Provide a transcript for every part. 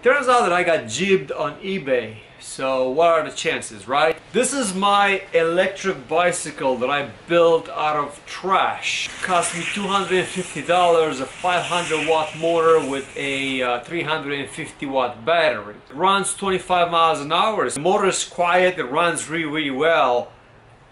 Turns out that I got jibbed on eBay. So what are the chances, right? This is my electric bicycle that I built out of trash. It cost me $250, a 500 watt motor with a 350 watt battery. It runs 25 miles an hour. The motor is quiet, it runs really well.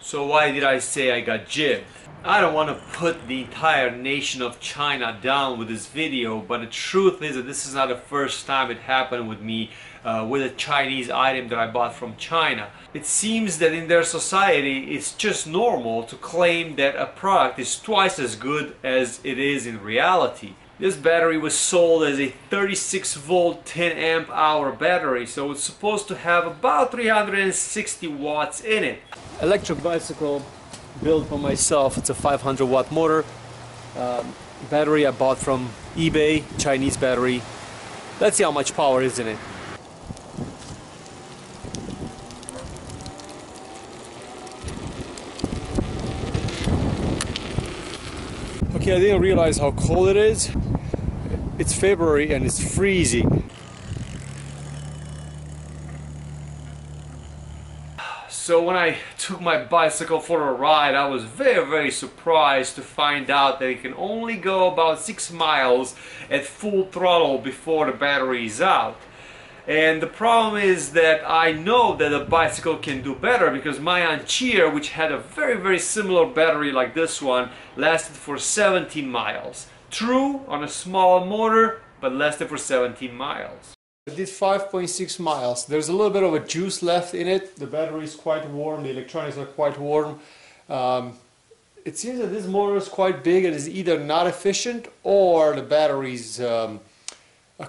So why did I say I got jibbed? I don't want to put the entire nation of China down with this video, but the truth is that this is not the first time it happened with me with a Chinese item that I bought from China. It seems that in their society it's just normal to claim that a product is twice as good as it is in reality. This battery was sold as a 36 volt 10 amp hour battery, so it's supposed to have about 360 watts in it. Electric bicycle built for myself. It's a 500 watt motor. Battery I bought from eBay, Chinese battery. Let's see how much power is in it. Okay, I didn't realize how cold it is. It's February and it's freezing. So when I took my bicycle for a ride, I was very surprised to find out that it can only go about 6 miles at full throttle before the battery is out. And the problem is that I know that a bicycle can do better because my Ancheer, which had a very similar battery like this one, lasted for 17 miles. True, on a small motor, but lasted for 17 miles. I did 5.6 miles. There's a little bit of a juice left in it. The battery is quite warm, the electronics are quite warm. It seems that this motor is quite big. It is either not efficient or the battery's a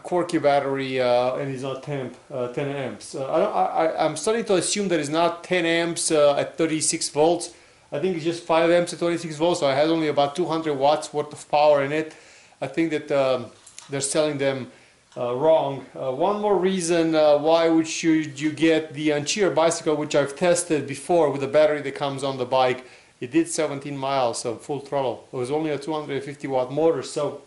quirky battery and it's not 10 amps. I'm starting to assume that it's not 10 amps at 36 volts. I think it's just 5 amps at 26 volts, so it has only about 200 watts worth of power in it. I think that they're selling them wrong. One more reason why should you get the Ancheer bicycle, which I've tested before with the battery that comes on the bike. It did 17 miles of full throttle. It was only a 250 watt motor. So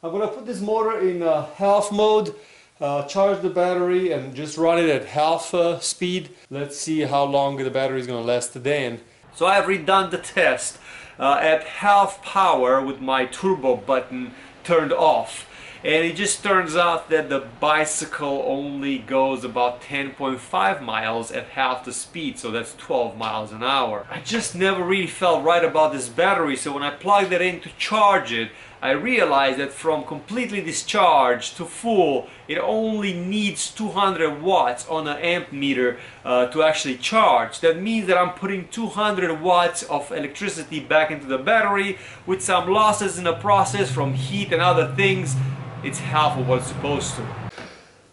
I'm going to put this motor in half mode, charge the battery and just run it at half speed. Let's see how long the battery is going to last then. So I have redone the test at half power with my turbo button turned off. And it just turns out that the bicycle only goes about 10.5 miles at half the speed, so that's 12 miles an hour. I just never really felt right about this battery, so when I plugged it in to charge it, I realized that from completely discharged to full, it only needs 200 watts on an amp meter to actually charge. That means that I'm putting 200 watts of electricity back into the battery with some losses in the process from heat and other things. It's half of what it's supposed to.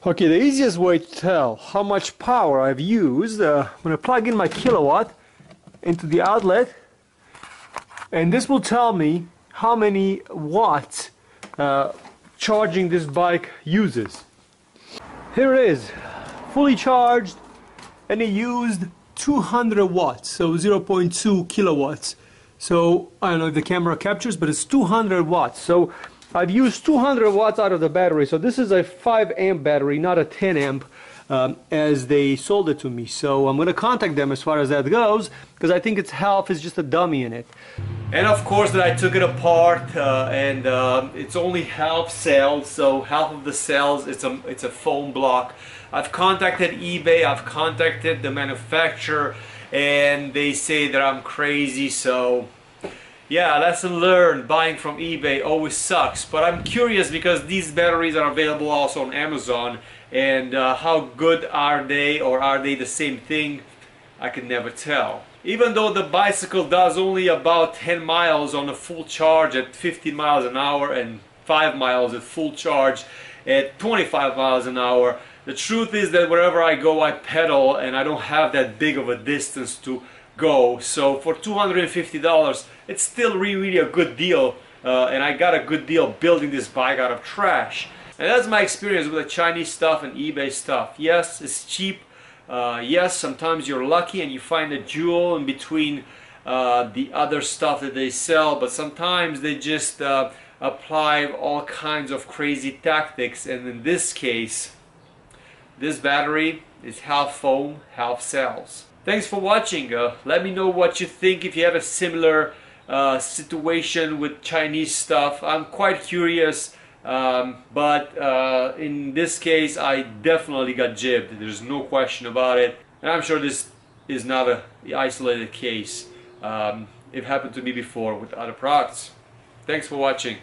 Okay, the easiest way to tell how much power I've used, I'm going to plug in my kilowatt into the outlet, and this will tell me how many watts charging this bike uses. Here it is, fully charged, and it used 200 watts, so 0.2 kilowatts. So I don't know if the camera captures, but it's 200 watts. So I've used 200 watts out of the battery, so this is a 5 amp battery, not a 10 amp as they sold it to me. So I'm going to contact them as far as that goes, because I think its half is just a dummy in it. And of course that I took it apart and it's only half cells, so half of the cells it's a foam block. I've contacted eBay, I've contacted the manufacturer, and they say that I'm crazy, so yeah, lesson learned, buying from eBay always sucks. But I'm curious because these batteries are available also on Amazon, and how good are they, or are they the same thing? I can never tell. Even though the bicycle does only about 10 miles on a full charge at 15 miles an hour and 5 miles at full charge at 25 miles an hour, the truth is that wherever I go I pedal and I don't have that big of a distance to go. So for $250 it's still really a good deal, and I got a good deal building this bike out of trash. And that's my experience with the Chinese stuff and eBay stuff. Yes, it's cheap. Yes, sometimes you're lucky and you find a jewel in between the other stuff that they sell, but sometimes they just apply all kinds of crazy tactics, and in this case, this battery is half foam, half cells. Thanks for watching. Let me know what you think if you have a similar situation with Chinese stuff. I'm quite curious, but in this case I definitely got jibbed. There's no question about it, and I'm sure this is not an isolated case. It happened to me before with other products. Thanks for watching.